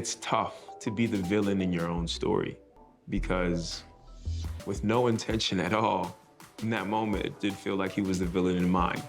It's tough to be the villain in your own story because with no intention at all, in that moment, it did feel like he was the villain in mine.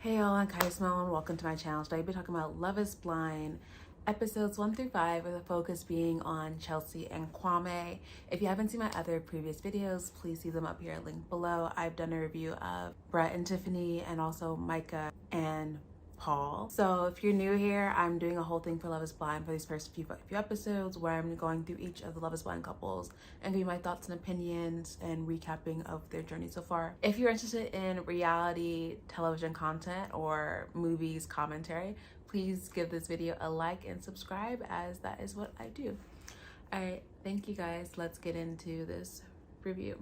Hey y'all, I'm Kaismo and welcome to my channel. Today we'll be talking about Love is Blind, episodes 1 through 5, with the focus being on Chelsea and Kwame. If you haven't seen my other previous videos, please see them up here, linked below. I've done a review of Brett and Tiffany and also Micah and Paul. So if you're new here, I'm doing a whole thing for Love is Blind for these first few episodes where I'm going through each of the Love is Blind couples and giving my thoughts and opinions and recapping of their journey so far. If you're interested in reality television content or movies commentary, please give this video a like and subscribe, as that is what I do. All right, thank you guys. Let's get into this review.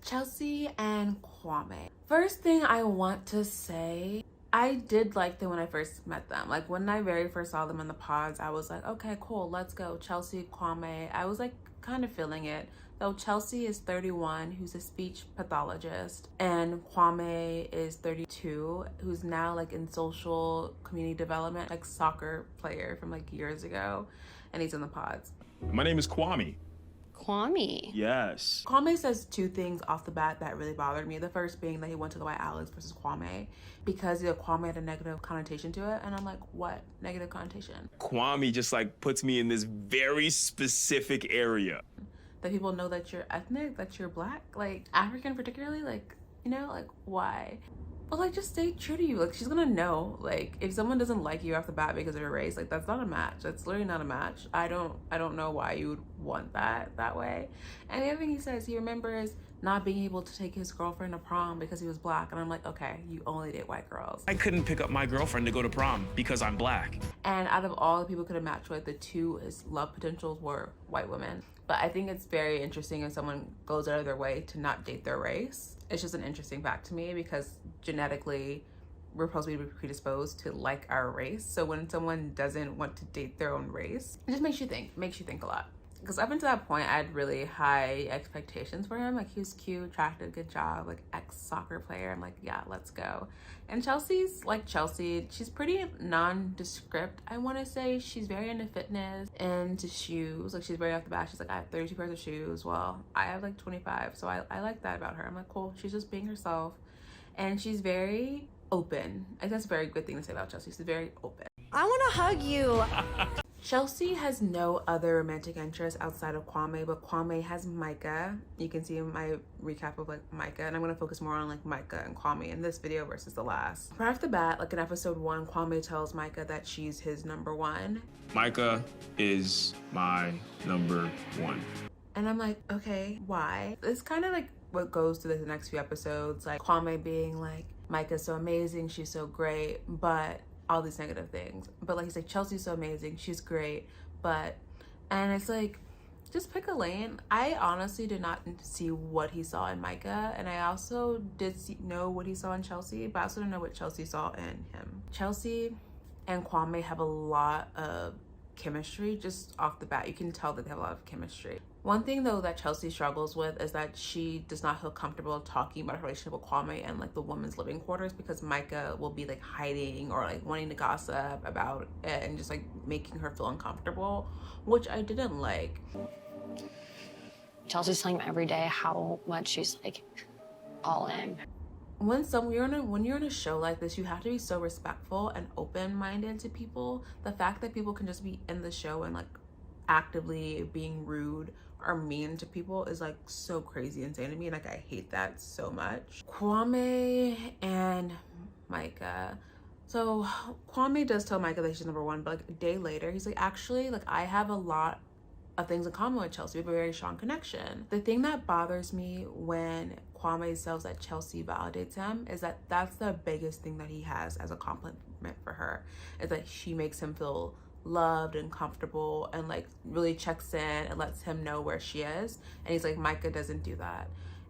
Chelsea and Kwame. First thing I want to say, I did like them when I first met them. Like when I very first saw them in the pods, I was like, okay, cool, let's go. Chelsea, Kwame. I was like kind of feeling it. Though Chelsea is 31, who's a speech pathologist, and Kwame is 32, who's now like in social community development, like soccer player from like years ago, and he's in the pods. My name is Kwame. Kwame. Yes. Kwame says two things off the bat that really bothered me. The first being that he went to the White Alex versus Kwame because Kwame had a negative connotation to it. And I'm like, what negative connotation? Kwame just like puts me in this very specific area. That people know that you're ethnic, that you're black, like African particularly, like, you know, like why? But like just stay true to you. Like she's gonna know, like if someone doesn't like you off the bat because of your race, like that's not a match. That's literally not a match. I don't know why you would want that way. And the other thing he says, he remembers not being able to take his girlfriend to prom because he was black. And I'm like, okay, you only date white girls. I couldn't pick up my girlfriend to go to prom because I'm black. And out of all the people could have matched with, the two his love potentials were white women. But I think it's very interesting if someone goes out of their way to not date their race. It's just an interesting fact to me because genetically we're supposed to be predisposed to like our race. So when someone doesn't want to date their own race, it just makes you think a lot. Because up until that point, I had really high expectations for him. Like he was cute, attractive, good job, like ex-soccer player. I'm like, yeah, let's go. And Chelsea's like Chelsea. She's pretty nondescript, I want to say. She's very into fitness and to shoes. Like she's very off the bat. She's like, I have 32 pairs of shoes. Well, I have like 25. So I like that about her. I'm like, cool. She's just being herself. And she's very open. I think that's a very good thing to say about Chelsea. She's very open. I want to hug you. Chelsea has no other romantic interest outside of Kwame, but Kwame has Micah. You can see in my recap of like Micah, and I'm gonna focus more on like Micah and Kwame in this video versus the last. Right off the bat, like in episode 1, Kwame tells Micah that she's his number one. Micah is my number one. And I'm like, okay, why? It's kind of like what goes through the next few episodes, like Kwame being like, Micah's so amazing, she's so great, but all these negative things. But like he's like, Chelsea's so amazing, she's great, but, and it's like, just pick a lane. I honestly did not see what he saw in Micah, and I also did know what he saw in Chelsea, but I also don't know what Chelsea saw in him. Chelsea and Kwame have a lot of chemistry just off the bat. You can tell that they have a lot of chemistry. One thing though that Chelsea struggles with is that she does not feel comfortable talking about her relationship with Kwame and like the women's living quarters because Micah will be like hiding or like wanting to gossip about it and just like making her feel uncomfortable, which I didn't like. Chelsea's telling me every day how much she's like all in. When you're on a show like this, you have to be so respectful and open-minded to people. The fact that people can just be in the show and like actively being rude or mean to people is like so crazy insane to me. Like I hate that so much. Kwame and Micah. So Kwame does tell Micah that she's number one, but like a day later he's like, actually, like I have a lot of things in common with Chelsea. We have a very strong connection. The thing that bothers me when Kwame says that Chelsea validates him is that that's the biggest thing that he has as a compliment for her, is that she makes him feel loved and comfortable and like really checks in and lets him know where she is. And he's like, Micah doesn't do that.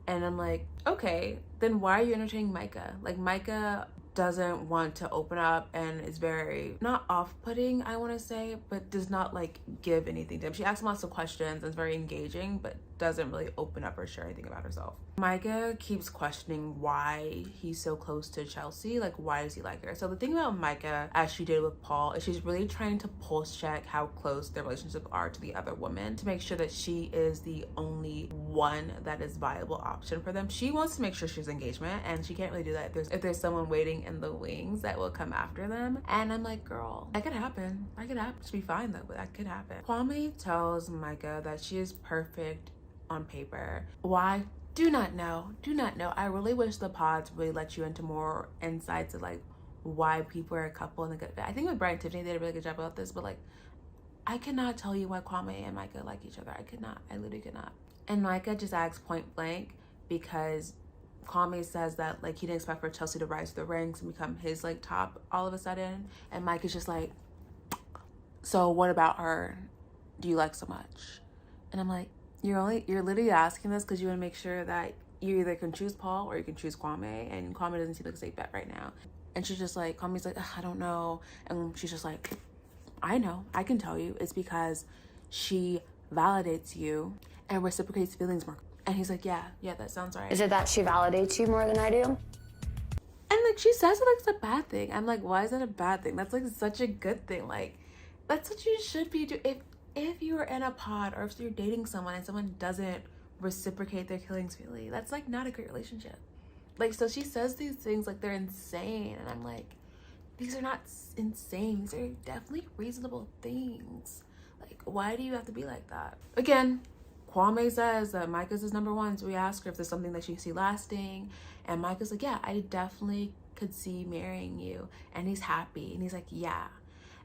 And I'm like, okay, then why are you entertaining Micah? Like Micah doesn't want to open up and is very not off-putting, I want to say, but does not like give anything to him. She asks him lots of questions and is very engaging, but doesn't really open up or share anything about herself. Micah keeps questioning why he's so close to Chelsea. Like, why does he like her? So the thing about Micah, as she did with Paul, is she's really trying to pulse check how close their relationships are to the other woman to make sure that she is the only one that is viable option for them. She wants to make sure she's engagement, and she can't really do that if there's someone waiting in the wings that will come after them. And I'm like, girl, that could happen. That could happen. She'd be fine though, but that could happen. Kwame tells Micah that she is perfect on paper. Why? Do not know. I really wish the pods really let you into more insights of like why people are a couple. And I think with Brian and Tiffany, they did a really good job about this, but like, I cannot tell you why Kwame and Micah like each other. I could not. I literally could not. And Micah just asks point blank because Kwame says that like he didn't expect for Chelsea to rise to the ranks and become his like top all of a sudden. And Micah's just like, so what about her do you like so much? And I'm like, you're literally asking this because you want to make sure that you either can choose Paul or you can choose Kwame, and Kwame doesn't seem like a safe bet right now. And she's just like, Kwame's like, I don't know. And she's just like, I know, I can tell you. It's because she validates you and reciprocates feelings more. And he's like, yeah, that sounds right. Is it that she validates you more than I do? And like, she says it like it's a bad thing. I'm like, why is that a bad thing? That's like such a good thing. Like, that's what you should be doing. If you are in a pod or if you're dating someone and someone doesn't reciprocate their feelings freely, that's like not a great relationship. Like, so she says these things like they're insane, and I'm like, these are not insane. These are definitely reasonable things. Like, why do you have to be like that? Again, Kwame says that Micah's his number one, so we ask her if there's something that she can see lasting, and Micah's like, yeah, I definitely could see marrying you. And he's happy, and he's like, yeah.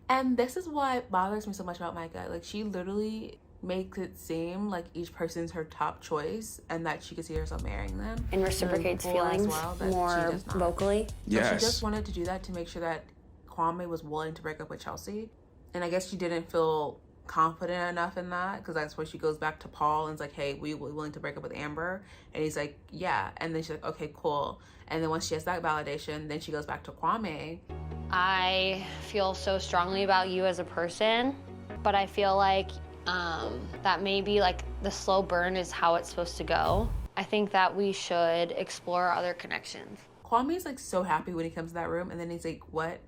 And this is what bothers me so much about Micah. Like, she literally makes it seem like each person's her top choice and that she could see herself marrying them. And reciprocates feelings more vocally. Yes. So she just wanted to do that to make sure that Kwame was willing to break up with Chelsea. And I guess she didn't feel confident enough in that, because that's where she goes back to Paul and is like, hey, we willing to break up with Amber? And he's like, yeah. And then she's like, okay, cool. And then once she has that validation, then she goes back to Kwame. I feel so strongly about you as a person, but I feel like that maybe like the slow burn is how it's supposed to go. I think that we should explore other connections. Kwame's like so happy when he comes to that room, and then he's like, what?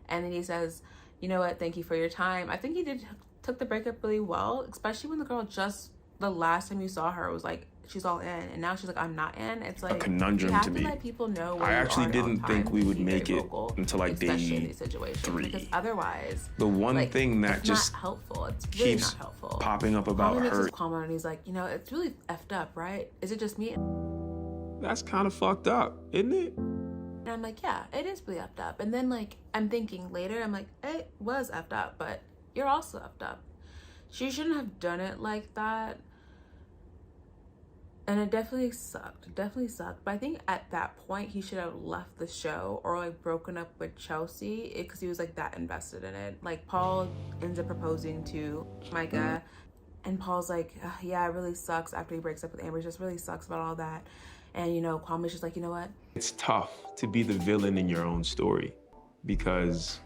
And then he says, you know what, thank you for your time. I think he took the breakup really well, especially when the girl just the last time you saw her was like, she's all in, and now she's like, I'm not in. It's like a conundrum to me. Let people know I actually didn't think we would make it until like day 3. Because otherwise, the one like, thing that it's just not helpful. It's really keeps not helpful. popping up about Kwame makes her. his comment, and he's like, you know, it's really effed up, right? Is it just me? That's kind of fucked up, isn't it? And I'm like, yeah, it is really effed up. And then like, I'm thinking later, I'm like, it was effed up, but you're also effed up. She shouldn't have done it like that. And it definitely sucked. But I think at that point, he should have left the show or like broken up with Chelsea, because he was like that invested in it. Like, Paul ends up proposing to Micah, and Paul's like, yeah, it really sucks after he breaks up with Amber. It just really sucks about all that. And, you know, Kwame's just like, you know what? It's tough to be the villain in your own story, because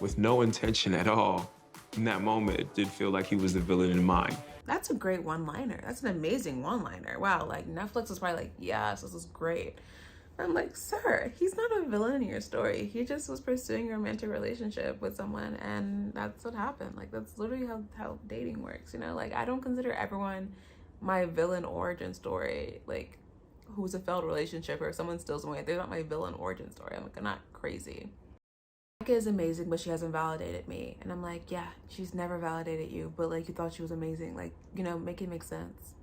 with no intention at all, in that moment, it did feel like he was the villain in mine. That's a great one-liner. That's an amazing one-liner. Wow, like Netflix was probably like, yes, this is great. I'm like, sir, he's not a villain in your story. He just was pursuing a romantic relationship with someone, and that's what happened. Like, that's literally how dating works, you know? Like, I don't consider everyone my villain origin story, like, who's a failed relationship or someone steals away. They're not my villain origin story. I'm like, I'm not crazy. Micah is amazing, but she hasn't validated me. And I'm like, yeah, she's never validated you, but like, you thought she was amazing. Like, you know, make it make sense.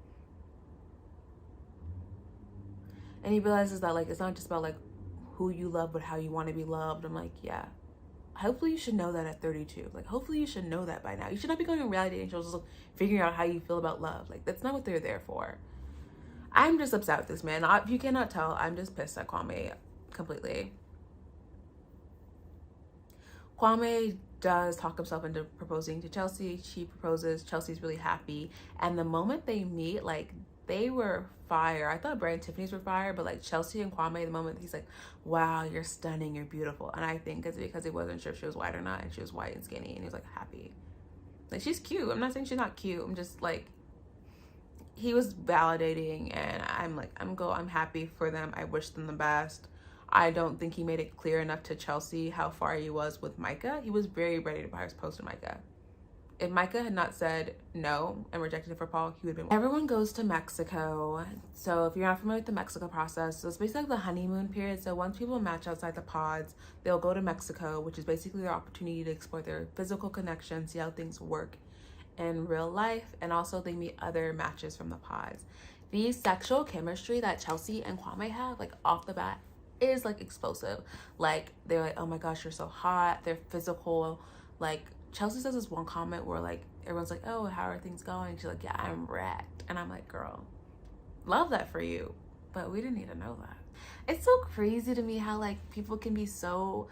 And he realizes that like, it's not just about like who you love, but how you want to be loved. I'm like, yeah, hopefully you should know that at 32. Like, hopefully you should know that by now. You should not be going on reality dating shows just figuring out how you feel about love. Like, that's not what they're there for. I'm just upset with this man. If you cannot tell, I'm just pissed at Kwame completely. Kwame does talk himself into proposing to Chelsea. She proposes. Chelsea's really happy. And the moment they meet, like, they were fire. I thought Brad and Tiffany's were fire, but like Chelsea and Kwame, the moment he's like, wow, you're stunning, you're beautiful. And I think it's because he wasn't sure if she was white or not, and she was white and skinny, and he was like happy. Like, she's cute. I'm not saying she's not cute. I'm just like, he was validating, and I'm happy for them. I wish them the best. I don't think he made it clear enough to Chelsea how far he was with Micah. He was very ready to propose to Micah. If Micah had not said no and rejected it for Paul, he would have been. Everyone goes to Mexico. So if you're not familiar with the Mexico process, so it's basically like the honeymoon period. So once people match outside the pods, they'll go to Mexico, which is basically their opportunity to explore their physical connection, see how things work in real life, and also they meet other matches from the pods. The sexual chemistry that Chelsea and Kwame have, like off the bat, is like explosive. Like they're like, oh my gosh, you're so hot. They're physical. Like Chelsea says this one comment where like everyone's like, oh, how are things going? She's like, yeah, I'm wrecked. And I'm like, girl, love that for you, but we didn't need to know that. It's so crazy to me how like people can be so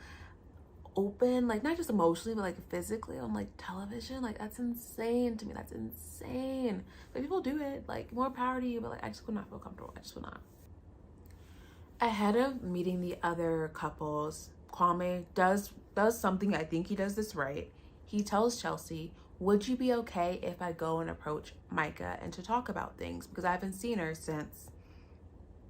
open, like not just emotionally but like physically on like television. Like that's insane to me. That's insane. But people do it. Like more power to you, but like I just would not feel comfortable. I just would not. Ahead of meeting the other couples, Kwame does something. I think he does this right. He tells Chelsea, would you be okay if I go and approach Micah and to talk about things? Because I haven't seen her since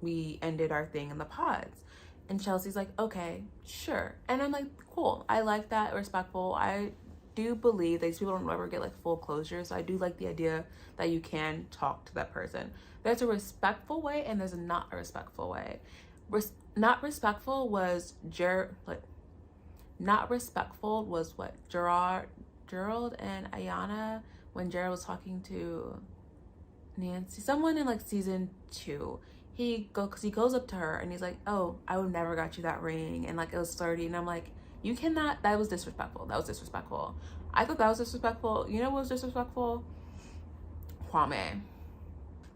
we ended our thing in the pods. And Chelsea's like, okay, sure. And I'm like, cool. I like that, respectful. I do believe these people don't ever get like full closure. So I do like the idea that you can talk to that person. There's a respectful way and there's a not a respectful way. Not respectful was what Gerald and Ayana, when Gerald was talking to Nancy, someone in like season 2. He goes up to her and he's like, oh, I would never got you that ring, and like it was 30, and I'm like, you cannot. That was disrespectful. I thought that was disrespectful. You know what was disrespectful? Kwame.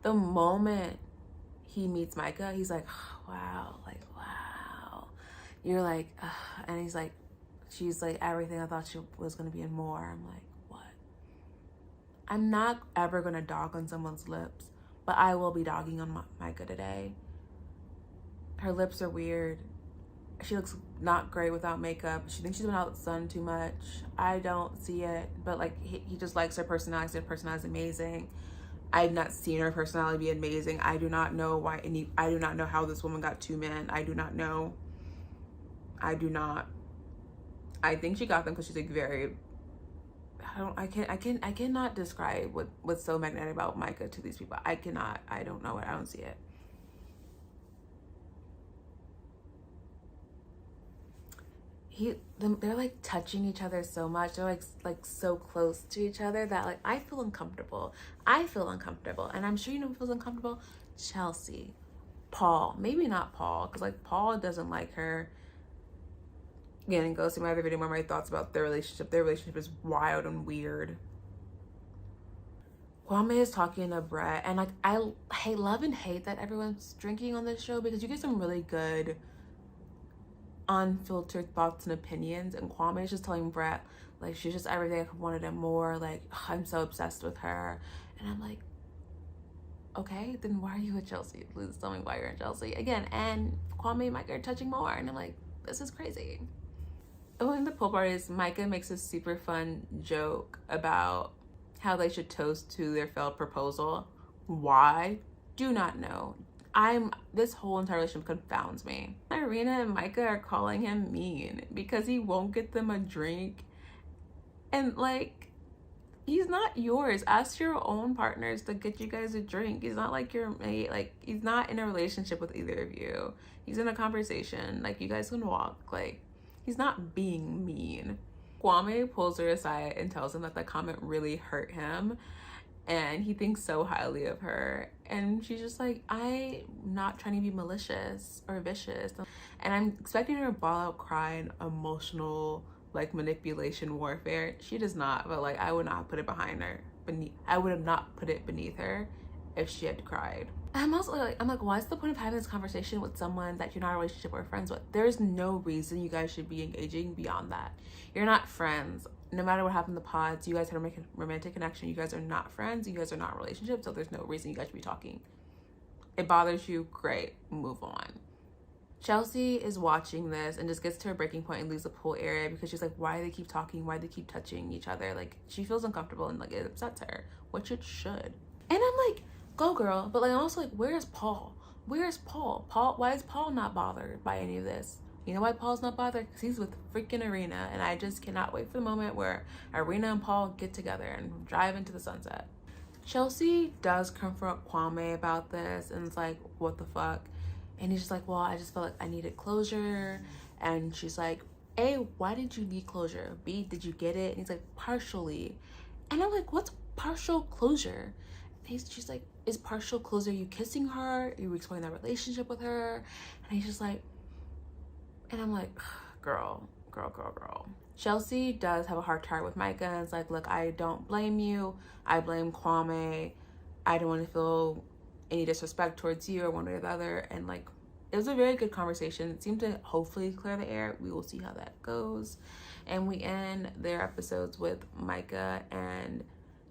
The moment he meets Micah, he's like, oh, wow, like, wow. You're like, and he's like, she's like, everything I thought she was going to be and more. I'm like, what? I'm not ever going to dog on someone's lips, but I will be dogging on Micah today. Her lips are weird. She looks not great without makeup. She thinks she's been out in the sun too much. I don't see it, but like he just likes her personality. Her personality is amazing. I've not seen her personality be amazing. I do not know why I do not know how this woman got 2 men. I do not know. I think she got them because she's like very, I cannot describe what's so magnetic about Micah to these people. I don't know it. I don't see it. They're like touching each other so much. They're like so close to each other that like I feel uncomfortable. And I'm sure you know who feels uncomfortable? Chelsea. Paul. Maybe not Paul, because like Paul doesn't like her. Again, go see my other video where my thoughts about their relationship. Their relationship is wild and weird. Kwame is talking to Brett, and like I love and hate that everyone's drinking on this show, because you get some really good unfiltered thoughts and opinions. And Kwame is just telling Brett like she's just everything I wanted and more. Like, I'm so obsessed with her, and I'm like, okay, then why are you with Chelsea? Please tell me why you're in Chelsea again. And Kwame and Micah are touching more, and I'm like, this is crazy. During the pool parties, Micah makes a super fun joke about how they should toast to their failed proposal. Why? Do not know. This whole entire relationship confounds me. Irina and Micah are calling him mean because he won't get them a drink. And like, he's not yours. Ask your own partners to get you guys a drink. He's not like your mate. Like, he's not in a relationship with either of you. He's in a conversation. Like, you guys can walk. Like, he's not being mean. Kwame pulls her aside and tells him that the comment really hurt him, and he thinks so highly of her. And she's just like, I'm not trying to be malicious or vicious. And I'm expecting her to ball out cry and emotional like manipulation warfare. She does not, but like I would not put it behind her. I would have not put it beneath her if she had cried. I'm also like, what's the point of having this conversation with someone that you're not in a relationship or friends with? There's no reason you guys should be engaging beyond that. You're not friends. No matter what happened in the pods, you guys had a romantic connection. You guys are not friends. You guys are not in a relationship. So there's no reason you guys should be talking. It bothers you, great, move on. Chelsea is watching this and just gets to her breaking point and leaves the pool area because she's like, why do they keep talking? Why do they keep touching each other? Like, she feels uncomfortable and like it upsets her, which it should. And I'm like, go girl. But like, also like, where's Paul? Where's Paul? Why is Paul not bothered by any of this? You know why Paul's not bothered? Because he's with freaking Arena, and I just cannot wait for the moment where Arena and Paul get together and drive into the sunset. Chelsea does confront Kwame about this, and it's like, what the fuck? And he's just like, well, I just felt like I needed closure. And she's like, A, why did you need closure? B, did you get it? And he's like, partially. And I'm like, what's partial closure? She's like, is partial closure you kissing her? Are you exploring that relationship with her? And he's just like, and I'm like, girl. Chelsea does have a heart to heart with Micah, and it's like, look, I don't blame you. I blame Kwame. I don't want to feel any disrespect towards you or one way or the other. And like, it was a very good conversation. It seemed to hopefully clear the air. We will see how that goes. And we end their episodes with Micah and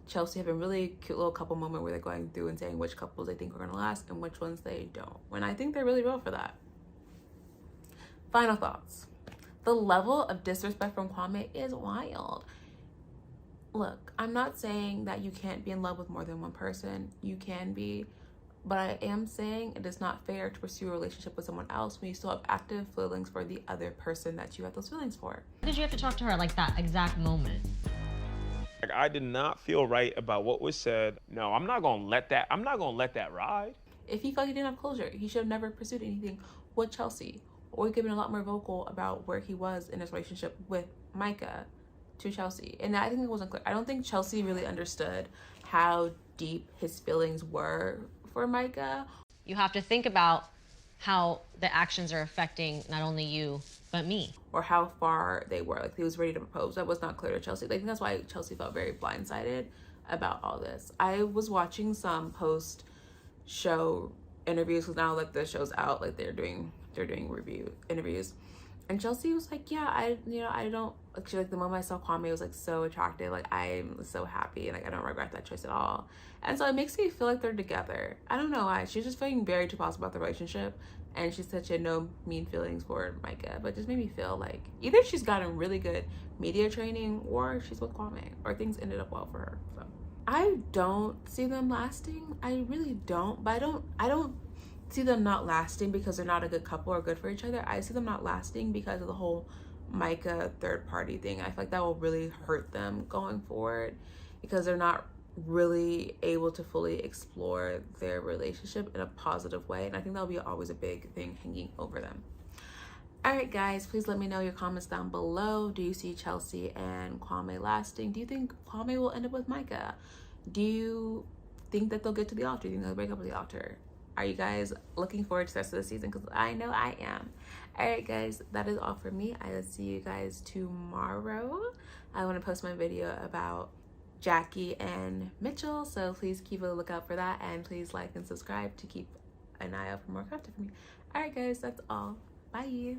Chelsea having a really cute little couple moment where they're going through and saying which couples they think are gonna last and which ones they don't. And I think they're really real for that. Final thoughts. The level of disrespect from Kwame is wild. Look, I'm not saying that you can't be in love with more than one person. You can be. But I am saying it is not fair to pursue a relationship with someone else when you still have active feelings for the other person that you have those feelings for. Why did you have to talk to her like that exact moment? Like, I did not feel right about what was said. No, I'm not gonna let that ride. If he felt he didn't have closure, he should have never pursued anything with Chelsea. Or he could have been a lot more vocal about where he was in his relationship with Micah to Chelsea. And I think it wasn't clear. I don't think Chelsea really understood how deep his feelings were for Micah. You have to think about how the actions are affecting not only you, but me. Or how far they were. Like, he was ready to propose. That was not clear to Chelsea. Like, I think that's why Chelsea felt very blindsided about all this. I was watching some post-show interviews, because now like the show's out, like they're doing review interviews, and Chelsea was like, yeah, I don't actually, like, the moment I saw Kwame was like so attractive, like I'm so happy, and like I don't regret that choice at all. And so it makes me feel like they're together. I don't know why. She's just feeling very too positive about the relationship, and she said she had no mean feelings for Micah, but just made me feel like either she's gotten really good media training or she's with Kwame, or things ended up well for her. So I don't see them lasting. I really don't. But I don't see them not lasting because they're not a good couple or good for each other. I see them not lasting because of the whole Micah third party thing. I feel like that will really hurt them going forward, because they're not really able to fully explore their relationship in a positive way. And I think that'll be always a big thing hanging over them. All right, guys, please let me know your comments down below. Do you see Chelsea and Kwame lasting? Do you think Kwame will end up with Micah? Do you think that they'll get to the altar? Do you think they'll break up at the altar? Are you guys looking forward to the rest of the season? Because I know I am. All right, guys, that is all for me. I will see you guys tomorrow. I want to post my video about Jackie and Mitchell, so please keep a lookout for that, and please like and subscribe to keep an eye out for more content from me. All right, guys, that's all. Bye.